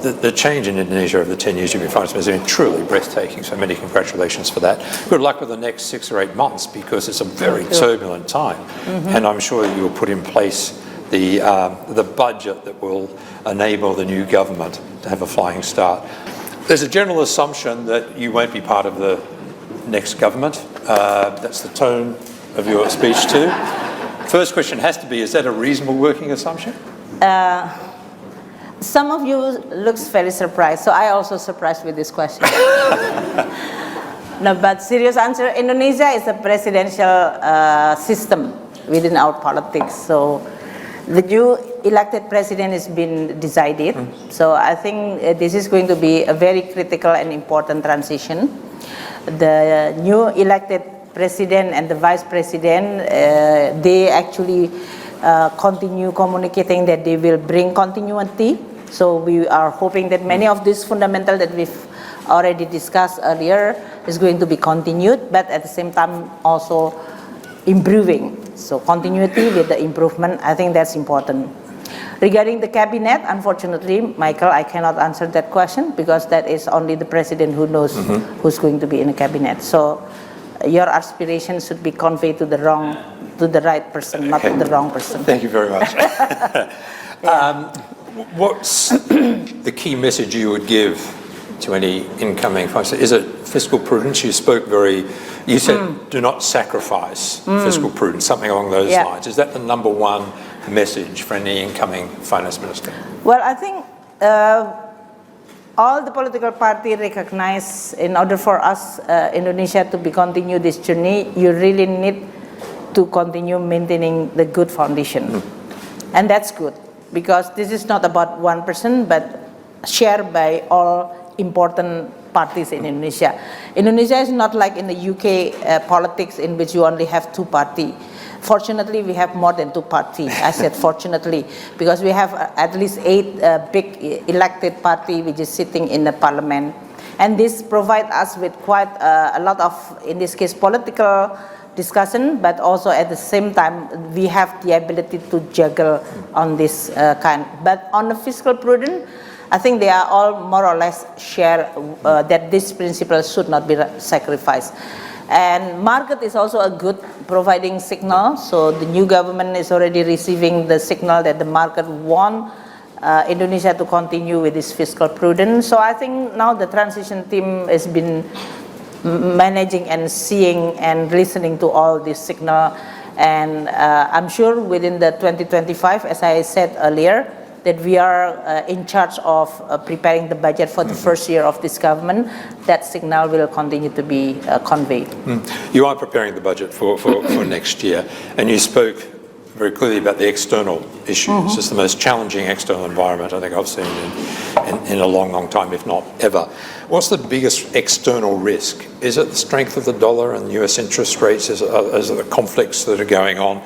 the change in Indonesia over the 10 years you've been finance minister has been truly breathtaking, so many congratulations for that. Good luck with the next 6 or 8 months, because it's a very turbulent time, and I'm sure you will put in place the budget that will enable the new government to have a flying start. There's a general assumption that you won't be part of the next government. That's the tone of your speech too. First question has to be, is that a reasonable working assumption? Some of you looks very surprised, so I also surprised with this question. No, but serious answer, Indonesia is a presidential system within our politics. So the new elected president has been decided. So I think this is going to be a very critical and important transition. The new elected president and the vice president, they actually continue communicating that they will bring continuity. So we are hoping that many of these fundamentals that we've already discussed earlier is going to be continued, but at the same time also improving. So continuity with the improvement, I think that's important. Regarding the cabinet, unfortunately, Michael, I cannot answer that question, because that is only the president who knows who's going to be in the cabinet. So your aspirations should be conveyed to the right person, not the wrong person. Thank you very much. What's the key message you would give to any incoming finance? Is it fiscal prudence? You said do not sacrifice fiscal prudence, something along those lines. Is that the number one message for any incoming finance minister? Well, I think all the political parties recognize, in order for us, Indonesia, to continue this journey, you really need to continue maintaining the good foundation. And that's good, because this is not about one person, but shared by all important parties in Indonesia. Indonesia is not like in the UK politics, in which you only have two parties. Fortunately, we have more than two parties. I said fortunately, because we have at least 8 big elected parties which is sitting in the parliament. And this provides us with quite a lot of, in this case, political discussion, but also at the same time, we have the ability to juggle on this kind. But on the fiscal prudence, I think they are all more or less share that this principle should not be sacrificed. And market is also a good providing signal. So the new government is already receiving the signal that the market want Indonesia to continue with this fiscal prudence. So I think now the transition team has been managing and seeing and listening to all this signal. And I'm sure within the 2025, as I said earlier, that we are in charge of preparing the budget for the first year of this government. That signal will continue to be conveyed. You are preparing the budget for next year, and you spoke very clearly about the external issues. It's the most challenging external environment I think I've seen in a long, long time, if not ever. What's the biggest external risk? Is it the strength of the dollar and US interest rates? Is it the conflicts that are going on?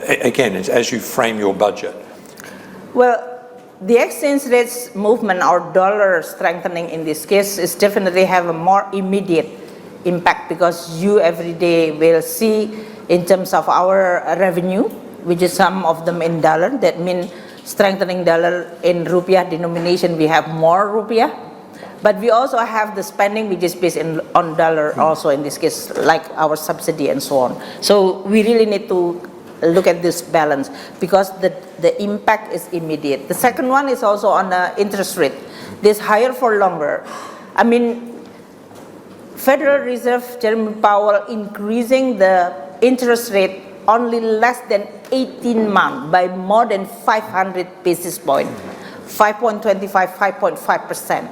Again, as you frame your budget. Well, the exchange rates movement or dollar strengthening in this case is definitely have a more immediate impact, because you every day will see in terms of our revenue, which is some of them in dollar. That means strengthening dollar in rupiah denomination, we have more rupiah. But we also have the spending which is based on dollar also in this case, like our subsidy and so on. So we really need to look at this balance, because the impact is immediate. The second one is also on the interest rate. This higher for longer. I mean, Federal Reserve Chairman Powell increasing the interest rate only less than 18 months by more than 500 basis points, 5.25, 5.5%.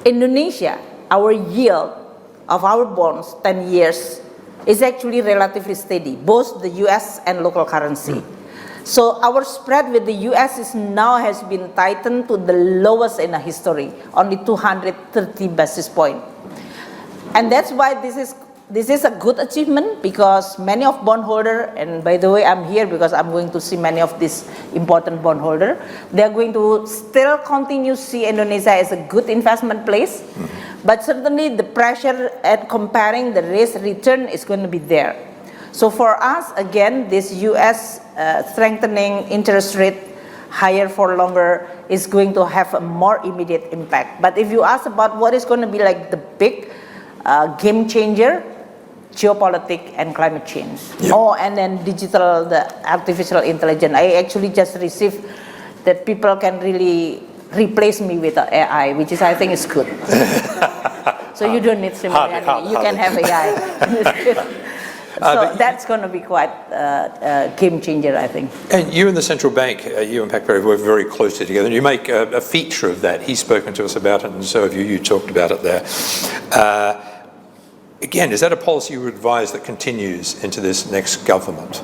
Indonesia, our yield of our bonds, 10 years, is actually relatively steady, both the US and local currency. So our spread with the US is now has been tightened to the lowest in the history, only 230 basis points. And that's why this is a good achievement, because many of bondholders, and by the way, I'm here because I'm going to see many of these important bondholders, they're going to still continue to see Indonesia as a good investment place. But certainly the pressure at comparing the risk return is going to be there. So for us, again, this US strengthening interest rate higher for longer is going to have a more immediate impact. But if you ask about what is going to be like the big game changer, geopolitics and climate change. Yep. Oh, and then digital, the artificial intelligence. I actually just received that people can really replace me with AI, which is, I think, is good. So you don't need Srimulyani, you can have AI. So that's going to be quite a game changer, I think. And you and the central bank, you and Pak Perry, work very closely together, and you make a feature of that. He's spoken to us about it, and so have you. You talked about it there. Again, is that a policy you would advise that continues into this next government?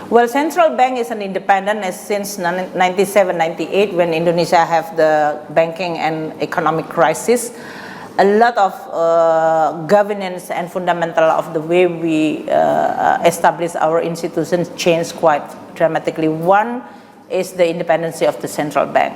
Well, central bank is an independent since 97, 98, when Indonesia have the banking and economic crisis. A lot of governance and fundamental of the way we establish our institutions changed quite dramatically. One is the independence of the central bank.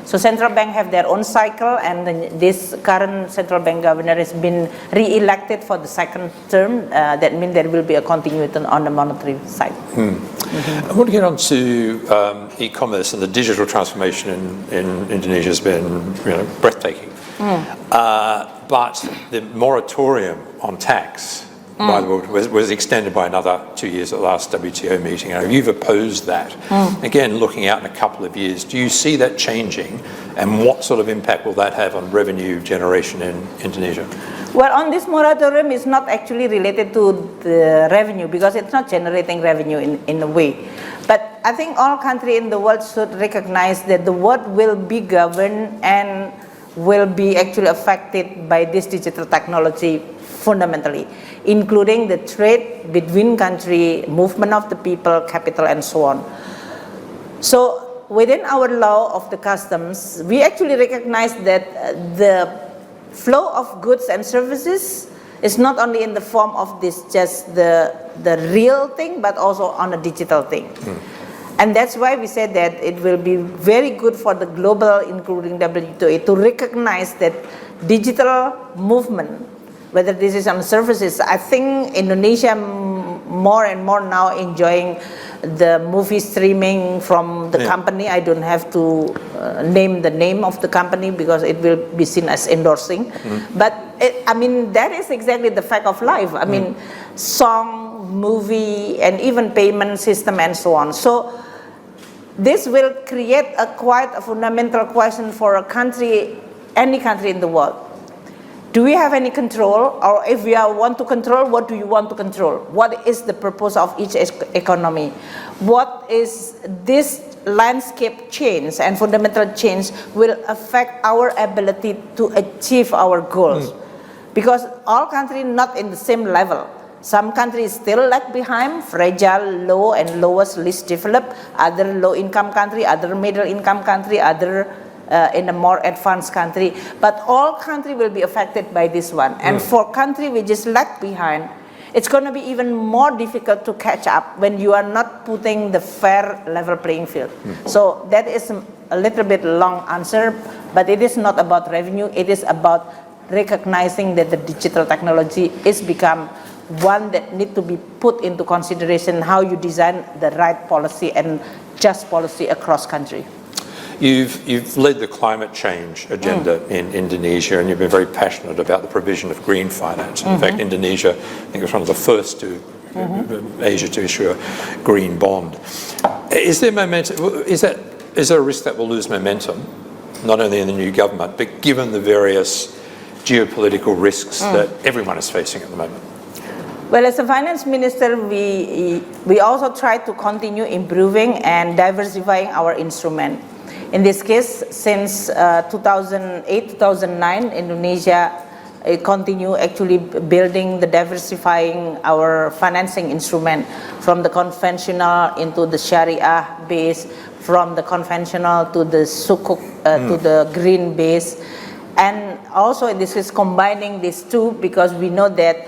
So central bank have their own cycle, and this current central bank governor has been re-elected for the second term. That means there will be a continuity on the monetary side. I want to get on to e-commerce, and the digital transformation in Indonesia has been breathtaking. But the moratorium on tax, by the way, was extended by another 2 years at the last WTO meeting. You've opposed that. Again, looking out in a couple of years, do you see that changing, and what sort of impact will that have on revenue generation in Indonesia? Well, on this moratorium is not actually related to the revenue, because it's not generating revenue in a way. But I think all countries in the world should recognize that the world will be governed and will be actually affected by this digital technology fundamentally, including the trade between country, movement of the people, capital, and so on. So within our law of the customs, we actually recognize that the flow of goods and services is not only in the form of this just the real thing, but also on a digital thing. And that's why we said that it will be very good for the global, including WTO, to recognize that digital movement, whether this is on services. I think Indonesia more and more now enjoying the movie streaming from the company. I don't have to name the name of the company because it will be seen as endorsing. But that is exactly the fact of life. I mean, song, movie, and even payment system and so on. So this will create quite a fundamental question for a country, any country in the world. Do we have any control? Or if we want to control, what do you want to control? What is the purpose of each economy? What is this landscape change and fundamental change will affect our ability to achieve our goals? Because all countries not in the same level. Some countries still lag behind, fragile, low and lowest least developed, other low income country, other middle income country, other in a more advanced country. But all countries will be affected by this one. And for country which is lag behind, it's going to be even more difficult to catch up when you are not putting the fair level playing field. So that is a little bit long answer, but it is not about revenue. It is about recognizing that the digital technology is become one that need to be put into consideration how you design the right policy and just policy across country. You've led the climate change agenda in Indonesia, and you've been very passionate about the provision of green finance. In fact, Indonesia, I think, was one of the first to Asia to issue a green bond. Is there momentum? Is there a risk that we'll lose momentum, not only in the new government, but given the various geopolitical risks that everyone is facing at the moment? Well, as a finance minister, we also try to continue improving and diversifying our instrument. In this case, since 2008, 2009, Indonesia continue actually building the diversifying our financing instrument from the conventional into the Sharia base, from the conventional to the sukuk, to the green base. And also this is combining these two because we know that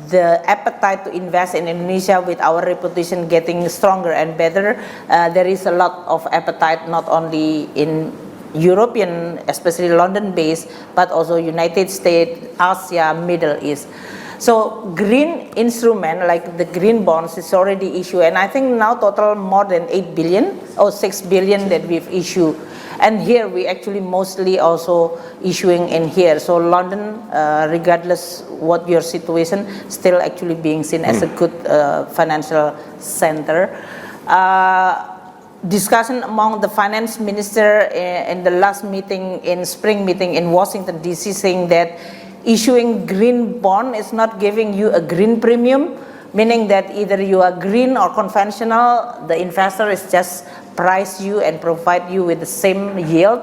the appetite to invest in Indonesia with our reputation getting stronger and better, there is a lot of appetite not only in European, especially London based, but also United States, Asia, Middle East. So green instrument like the green bonds is already issued, and I think now total more than 8 billion or 6 billion that we've issued. And here we actually mostly also issuing in here. So London, regardless what your situation, still actually being seen as a good financial center. Discussion among the finance minister in the last meeting, in spring meeting in Washington DC, saying that issuing green bond is not giving you a green premium, meaning that either you are green or conventional, the investor is just price you and provide you with the same yield.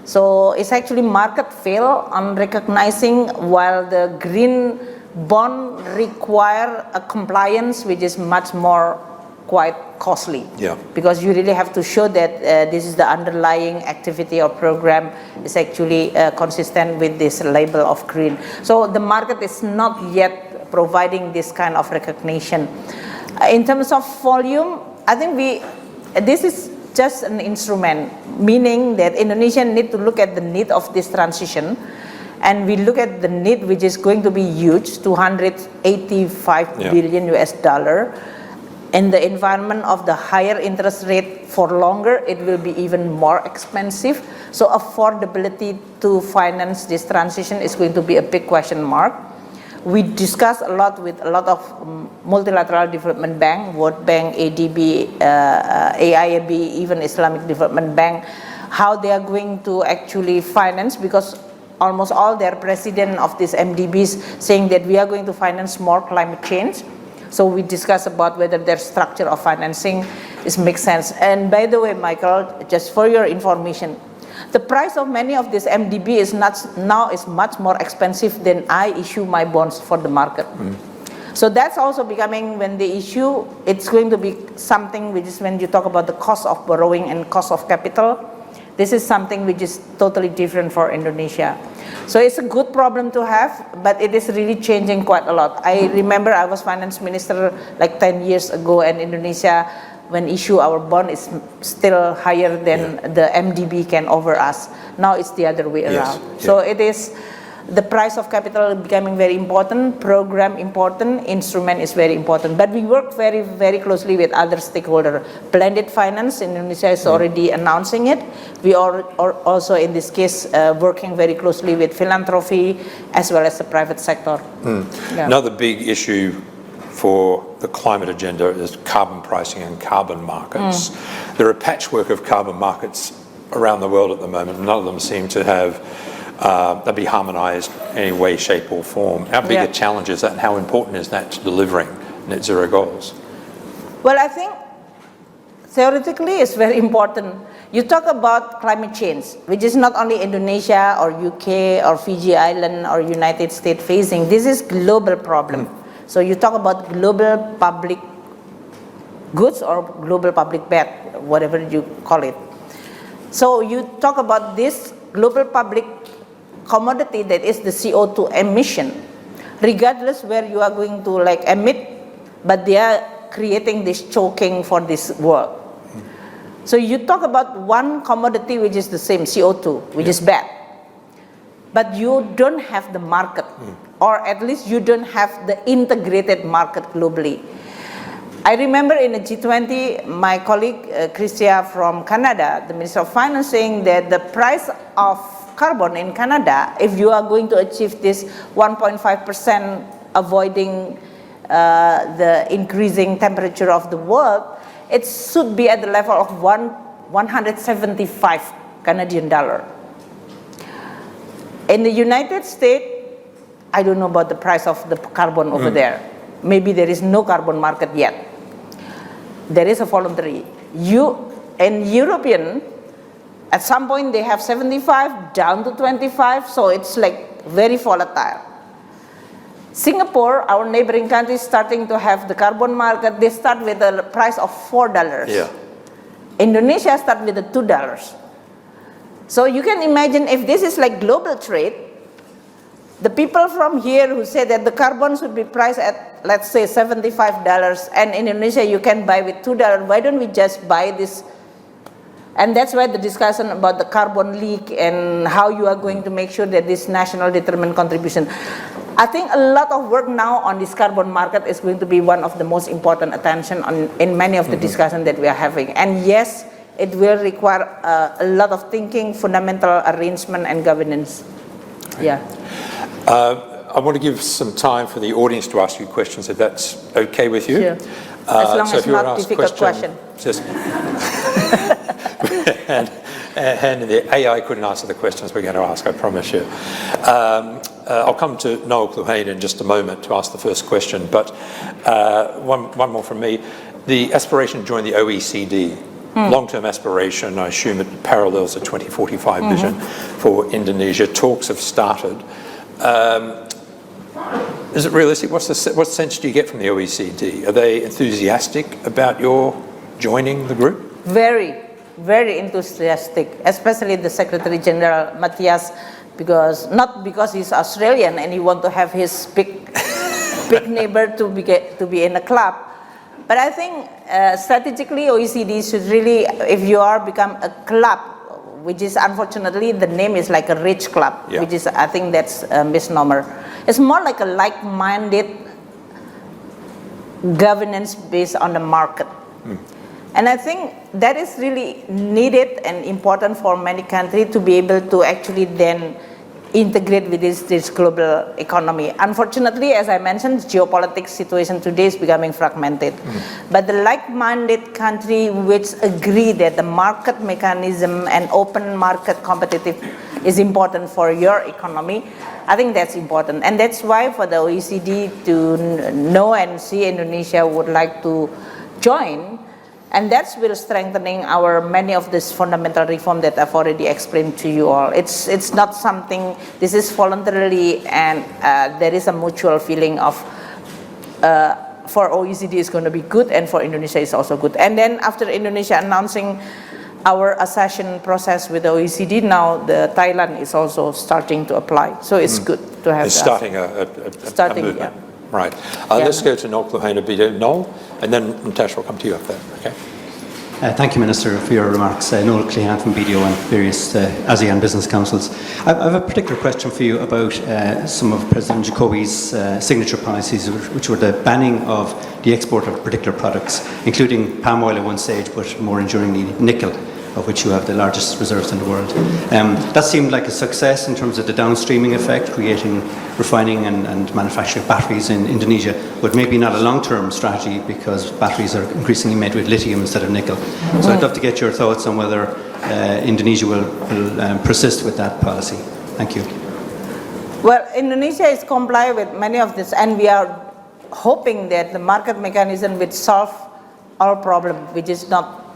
So it's actually market fail on recognizing, while the green bond require a compliance which is much more quite costly. Yeah. Because you really have to show that this is the underlying activity or program is actually consistent with this label of green. So the market is not yet providing this kind of recognition. In terms of volume, I think this is just an instrument, meaning that Indonesia need to look at the need of this transition, and we look at the need which is going to be huge, 285 billion US dollar. In the environment of the higher interest rate for longer, it will be even more expensive. So affordability to finance this transition is going to be a big question mark. We discussed a lot with a lot of multilateral development bank, World Bank, ADB, AIIB, even Islamic Development Bank, how they are going to actually finance, because almost all their president of these MDBs saying that we are going to finance more climate change. So we discuss about whether their structure of financing makes sense. And by the way, Michael, just for your information, the price of many of this MDB is much more expensive than I issue my bonds for the market. So that's also becoming, when they issue, it's going to be something which is, when you talk about the cost of borrowing and cost of capital, this is something which is totally different for Indonesia. So it's a good problem to have, but it is really changing quite a lot. I remember I was finance minister like 10 years ago, and Indonesia, when issue our bond, is still higher than the MDB can offer us. Now it's the other way around. So it is, the price of capital becoming very important, program important, instrument is very important. But we work very, very closely with other stakeholders. Blended finance, Indonesia is already announcing it. We are also, in this case, working very closely with philanthropy as well as the private sector. Another big issue for the climate agenda is carbon pricing and carbon markets. There are a patchwork of carbon markets around the world at the moment. None of them seem to have be harmonised in any way, shape or form. How big a challenge is that, and how important is that to delivering net zero goals? Well, I think theoretically it's very important. You talk about climate change, which is not only Indonesia or UK or Fiji Island or United States facing. This is global problem. So you talk about global public goods or global public bad, whatever you call it. So you talk about this global public commodity that is the CO2 emission, regardless where you are going to like emit, but they are creating this choking for this world. So you talk about one commodity which is the same, CO2, which is bad, but you don't have the market, or at least you don't have the integrated market globally. I remember in the G20, my colleague Chrystia from Canada, the Minister of Finance, saying that the price of carbon in Canada, if you are going to achieve this 1.5% avoiding the increasing temperature of the world, it should be at the level of 175 Canadian dollar. In the United States, I don't know about the price of the carbon over there. Maybe there is no carbon market yet. There is a voluntary. In European, at some point they have 75 down to 25, so it's like very volatile. Singapore, our neighboring country, is starting to have the carbon market. They start with a price of $4. Indonesia start with the $2. So you can imagine, if this is like global trade, the people from here who say that the carbon should be priced at, let's say, $75, and in Indonesia you can buy with $2, why don't we just buy this? And that's why the discussion about the carbon leak and how you are going to make sure that this national determined contribution. I think a lot of work now on this carbon market is going to be one of the most important attention in many of the discussions that we are having. And yes, it will require a lot of thinking, fundamental arrangement and governance. Yeah. I want to give some time for the audience to ask you questions, if that's okay with you. Sure. As long so as if you want not to ask difficult question. Just and the AI couldn't answer the questions we're going to ask, I promise you. I'll come to Noel Kluhane in just a moment to ask the first question, but one more from me. The aspiration to join the OECD, long-term aspiration, I assume it parallels the 2045 vision for Indonesia. Talks have started. Is it realistic? What sense do you get from the OECD? Are they enthusiastic about your joining the group? Very, very enthusiastic, especially the Secretary General Matthias, not because he's Australian and he want to have his big neighbor to be in a club, but I think strategically OECD should really, if you are become a club, which is unfortunately the name is like a rich club, which is, I think that's a misnomer. It's more like a like-minded governance based on the market. And I think that is really needed and important for many countries to be able to actually then integrate with this global economy. Unfortunately, as I mentioned, geopolitics situation today is becoming fragmented. But the like-minded country which agree that the market mechanism and open market competitive is important for your economy, I think that's important. And that's why for the OECD to know and see Indonesia would like to join, and that's will strengthening many of this fundamental reform that I've already explained to you all. It's not something, this is voluntarily, and there is a mutual feeling of for OECD is going to be good and for Indonesia is also good. And then after Indonesia announcing our accession process with the OECD, now the Thailand is also starting to apply. So it's good to have It's starting a movement. Yeah. Right. Let's go to Noel Kluhane a bit. Noel, and then Natasha will come to you up there. Okay. Thank you, Minister, for your remarks. Noel Kluhane from BDO and various ASEAN business councils. I have a particular question for you about some of President Jokowi's signature policies, which were the banning of the export of particular products, including palm oil at one stage, but more enduringly nickel, of which you have the largest reserves in the world. That seemed like a success in terms of the downstreaming effect, creating refining and manufacturing batteries in Indonesia, but maybe not a long-term strategy because batteries are increasingly made with lithium instead of nickel. So I'd love to get your thoughts on whether Indonesia will persist with that policy. Thank you. Well, Indonesia is comply with many of this, and we are hoping that the market mechanism will solve our problem, which is not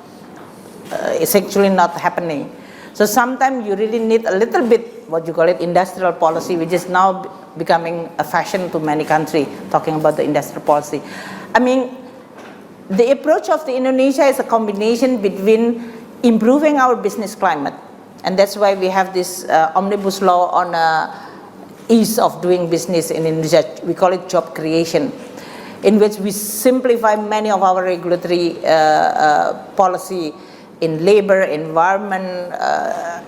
it's actually not happening. So sometimes you really need a little bit, what you call it, industrial policy, which is now becoming a fashion to many countries, talking about the industrial policy. I mean, the approach of the Indonesia is a combination between improving our business climate, and that's why we have this omnibus law on ease of doing business in Indonesia. We call it job creation, in which we simplify many of our regulatory policy in labor, environment,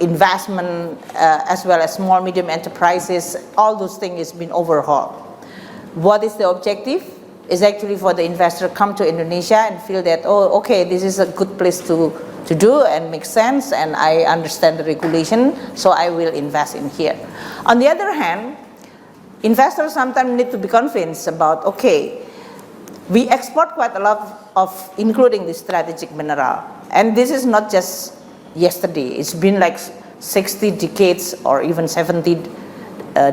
investment, as well as small, medium enterprises. All those things has been overhauled. What is the objective? Is actually for the investor come to Indonesia and feel that, oh, okay, this is a good place to do and make sense, and I understand the regulation, so I will invest in here. On the other hand, investors sometimes need to be convinced about, okay, we export quite a lot of, including the strategic mineral. And this is not just yesterday. It's been like 60 decades or even 70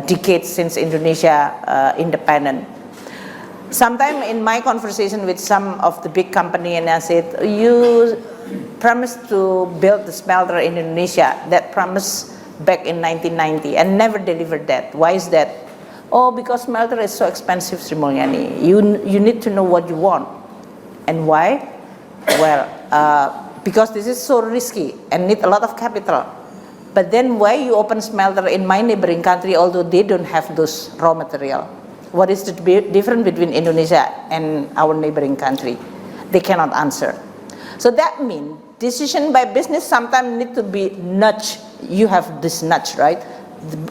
decades since Indonesia independent. Sometime in my conversation with some of the big company, and I said, you promised to build the smelter in Indonesia. That promise back in 1990 and never delivered that. Why is that? Oh, because smelter is so expensive, Sri Mulyani. You need to know what you want. And why? Well, because this is so risky and need a lot of capital. But then why you open smelter in my neighboring country, although they don't have those raw material? What is the difference between Indonesia and our neighboring country? They cannot answer. So that means decision by business sometimes need to be nudge. You have this nudge, right?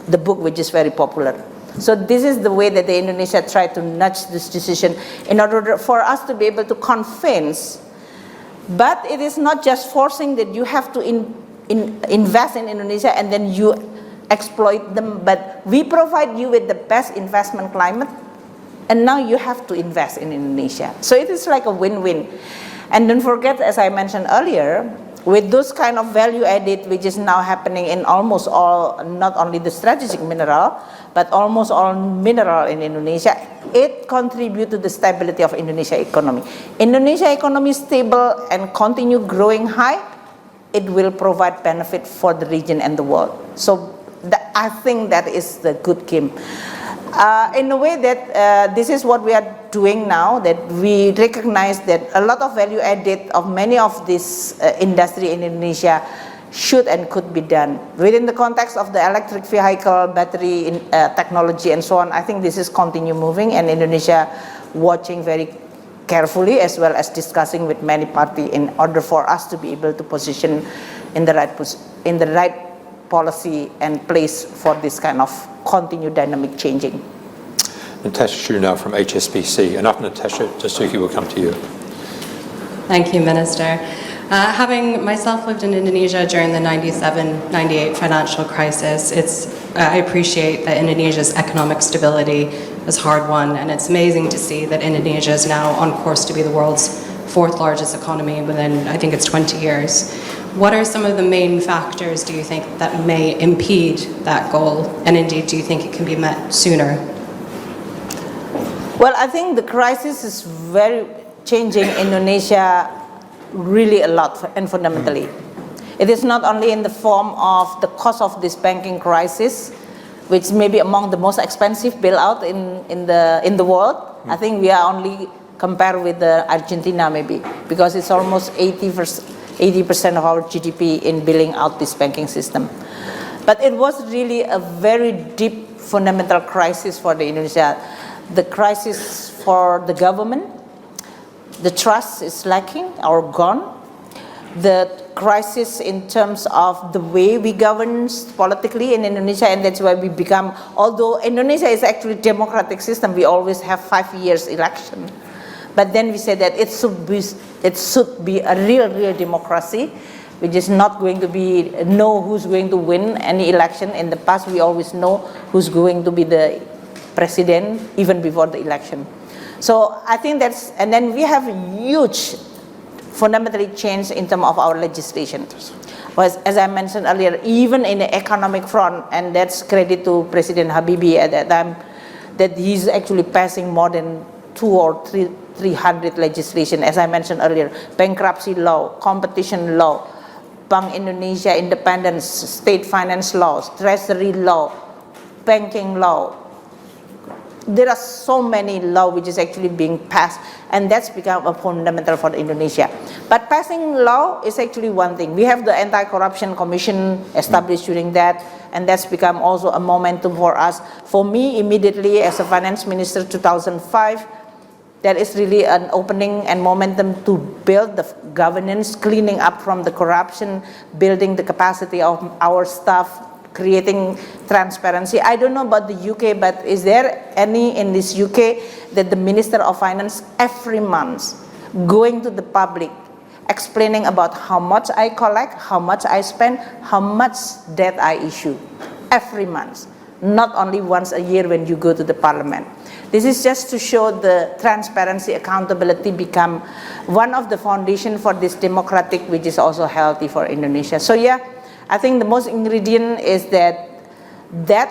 The book which is very popular. So this is the way that the Indonesia tried to nudge this decision in order for us to be able to convince. But it is not just forcing that you have to invest in Indonesia and then you exploit them, but we provide you with the best investment climate, and now you have to invest in Indonesia. So it is like a win-win. And don't forget, as I mentioned earlier, with those kind of value added, which is now happening in almost all, not only the strategic mineral, but almost all mineral in Indonesia, it contributes to the stability of Indonesia economy. Indonesia economy is stable and continue growing high, it will provide benefit for the region and the world. So I think that is the good game. In a way that this is what we are doing now, that we recognize that a lot of value added of many of this industry in Indonesia should and could be done. Within the context of the electric vehicle, battery technology and so on, I think this is continue moving, and Indonesia watching very carefully as well as discussing with many parties in order for us to be able to position in the right policy and place for this kind of continued dynamic changing. Natasha Chu now from HSBC, and after Natasha, Dasuki will come to you. Thank you, Minister. Having myself lived in Indonesia during the 97-98 financial crisis, I appreciate that Indonesia's economic stability is hard won, and it's amazing to see that Indonesia is now on course to be the world's 4th largest economy within, I think it's 20 years. What are some of the main factors, do you think, that may impede that goal? And indeed, do you think it can be met sooner? Well, I think the crisis is very changing Indonesia really a lot and fundamentally. It is not only in the form of the cost of this banking crisis, which may be among the most expensive bailout in the world. I think we are only compared with Argentina maybe, because it's almost 80% of our GDP in bailing out this banking system. But it was really a very deep fundamental crisis for the Indonesia. The crisis for the government, the trust is lacking or gone. The crisis in terms of the way we govern politically in Indonesia, and that's why we become, although Indonesia is actually a democratic system, we always have 5 years election. But then we say that it should be a real democracy, which is not going to be know who's going to win any election. In the past, we always know who's going to be the president even before the election. So I think that's, and then we have huge fundamentally change in terms of our legislation. As I mentioned earlier, even in the economic front, and that's credit to President Habibie at that time, that he's actually passing more than 200 or 300 legislation, as I mentioned earlier, bankruptcy law, competition law, Bank Indonesia independence, state finance laws, treasury law, banking law. There are so many laws which is actually being passed, and that's become a fundamental for Indonesia. But passing law is actually one thing. We have the Anti-Corruption Commission established during that, and that's become also a momentum for us. For me, immediately as a finance minister 2005, that is really an opening and momentum to build the governance, cleaning up from the corruption, building the capacity of our staff, creating transparency. I don't know about the UK, but is there any in this UK that the Minister of Finance every month going to the public, explaining about how much I collect, how much I spend, how much debt I issue every month, not only once a year when you go to the parliament. This is just to show the transparency, accountability become one of the foundation for this democratic, which is also healthy for Indonesia. So yeah, I think the most ingredient is that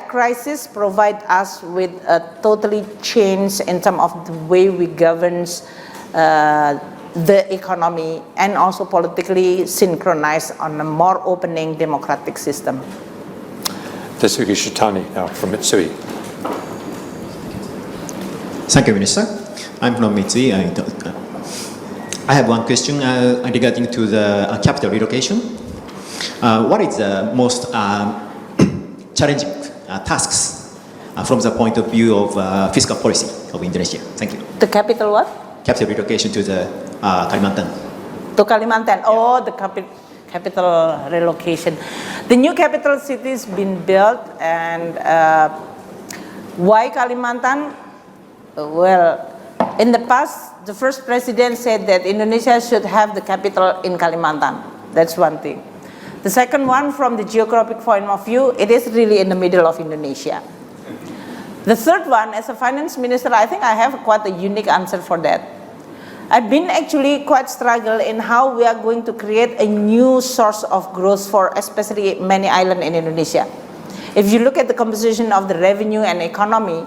crisis provide us with a totally change in terms of the way we govern the economy, and also politically synchronized on a more opening democratic system. Dasuki Shitani now from Mitsui. Thank you, Minister. I'm from Mitsui. I have one question regarding to the capital relocation. What is the most challenging tasks from the point of view of fiscal policy of Indonesia? Thank you. The capital what? Capital relocation to the Kalimantan. To Kalimantan. Oh, the capital relocation. The new capital city has been built, and Why Kalimantan? Well, in the past, the first president said that Indonesia should have the capital in Kalimantan. That's one thing. The second one, from the geographic point of view, it is really in the middle of Indonesia. The third one, as a finance minister, I think I have quite a unique answer for that. I've been actually quite struggle in how we are going to create a new source of growth for especially many islands in Indonesia. If you look at the composition of the revenue and economy,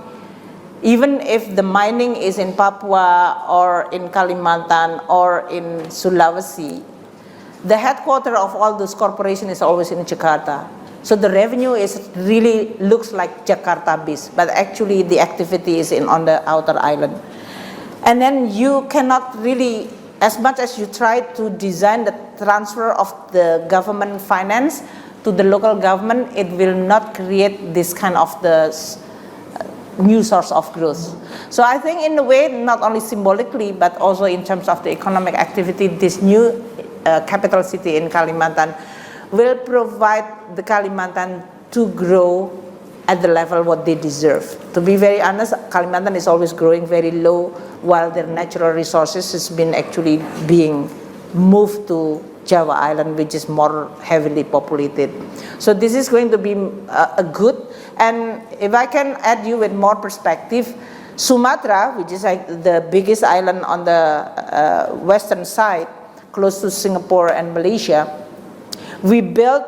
even if the mining is in Papua or in Kalimantan or in Sulawesi, the headquarters of all those corporations is always in Jakarta. So the revenue is really looks like Jakarta-based, but actually the activity is on the outer island. And then you cannot really, as much as you try to design the transfer of the government finance to the local government, it will not create this kind of the new source of growth. So I think in a way, not only symbolically, but also in terms of the economic activity, this new capital city in Kalimantan will provide the Kalimantan to grow at the level what they deserve. To be very honest, Kalimantan is always growing very low, while their natural resources has been actually being moved to Java Island, which is more heavily populated. So this is going to be a good, and if I can add you with more perspective, Sumatra, which is like the biggest island on the western side, close to Singapore and Malaysia, we built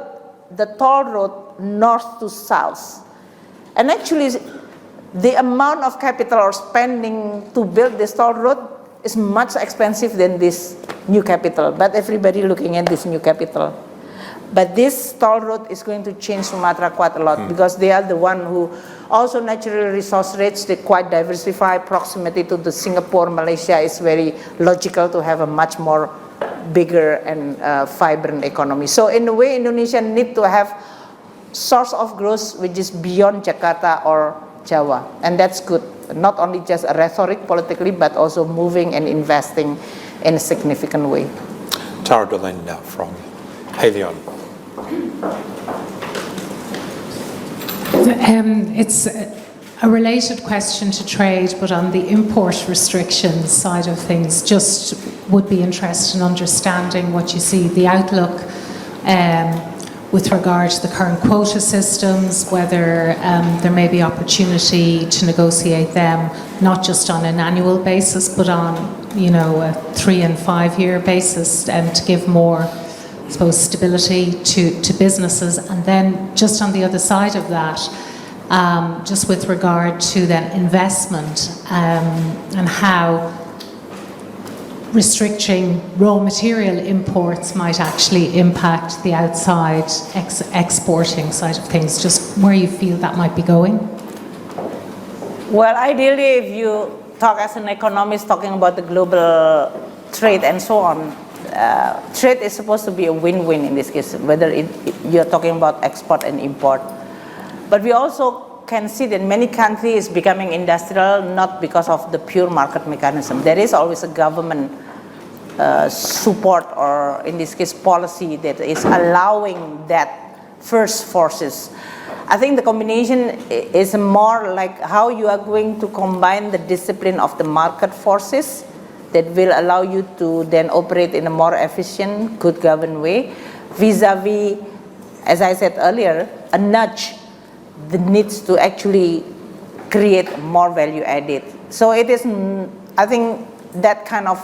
the toll road north to south. And actually, the amount of capital or spending to build this toll road is much expensive than this new capital. But everybody looking at this new capital. But this toll road is going to change Sumatra quite a lot because they are the one who also naturally resource rich, they quite diversified. Proximity to the Singapore, Malaysia is very logical to have a much more bigger and vibrant economy. So in a way, Indonesia need to have source of growth which is beyond Jakarta or Java, and that's good. Not only just a rhetoric politically, but also moving and investing in a significant way. Tara Dolin now from Haleon. It's a related question to trade, but on the import restrictions side of things, just would be interested in understanding what you see, the outlook with regard to the current quota systems, whether there may be opportunity to negotiate them, not just on an annual basis, but on, a 3 and 5 year basis, and to give more, I suppose, stability to businesses. And then just on the other side of that, just with regard to then investment and how restricting raw material imports might actually impact the outside exporting side of things, just where you feel that might be going? Well, ideally, if you talk as an economist talking about the global trade and so on, trade is supposed to be a win-win in this case, whether you're talking about export and import. But we also can see that many countries becoming industrial not because of the pure market mechanism. There is always a government support, or in this case policy, that is allowing that first forces. I think the combination is more like how you are going to combine the discipline of the market forces that will allow you to then operate in a more efficient, good governed way, vis-a-vis, as I said earlier, a nudge that needs to actually create more value added. So it is, I think, that kind of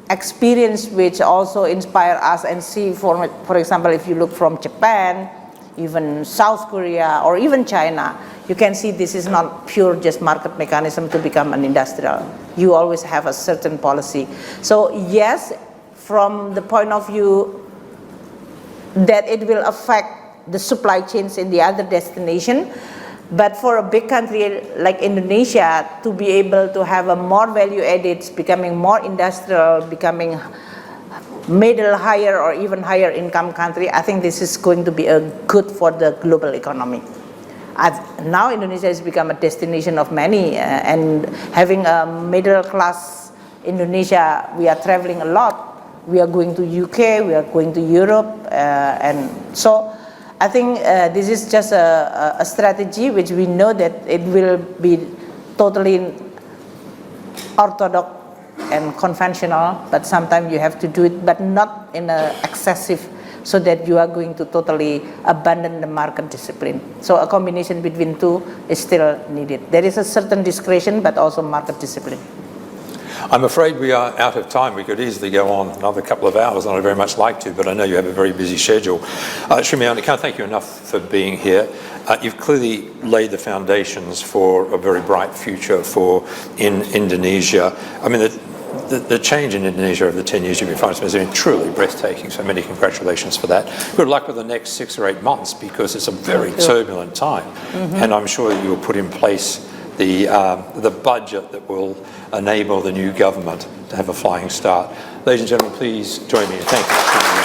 experience which also inspire us and see, for example, if you look from Japan, even South Korea, or even China, you can see this is not pure just market mechanism to become an industrial. You always have a certain policy. So yes, from the point of view that it will affect the supply chains in the other destination, but for a big country like Indonesia to be able to have a more value added, becoming more industrial, becoming middle, higher, or even higher income country, I think this is going to be a good for the global economy. Now Indonesia has become a destination of many, and having a middle class Indonesia, we are traveling a lot. We are going to UK, we are going to Europe, and so I think this is just a strategy which we know that it will be totally orthodox and conventional, but sometimes you have to do it, but not in a excessive, so that you are going to totally abandon the market discipline. So a combination between two is still needed. There is a certain discretion, but also market discipline. I'm afraid we are out of time. We could easily go on another couple of hours, and I'd very much like to, but I know you have a very busy schedule. Srimayana, can't thank you enough for being here. You've clearly laid the foundations for a very bright future in Indonesia. I mean, the change in Indonesia over the 10 years you've been finance minister has been truly breathtaking, so many congratulations for that. Good luck with the next 6 or 8 months, because it's a very turbulent time, and I'm sure you will put in place the budget that will enable the new government to have a flying start. Ladies and gentlemen, please join me in thanking you.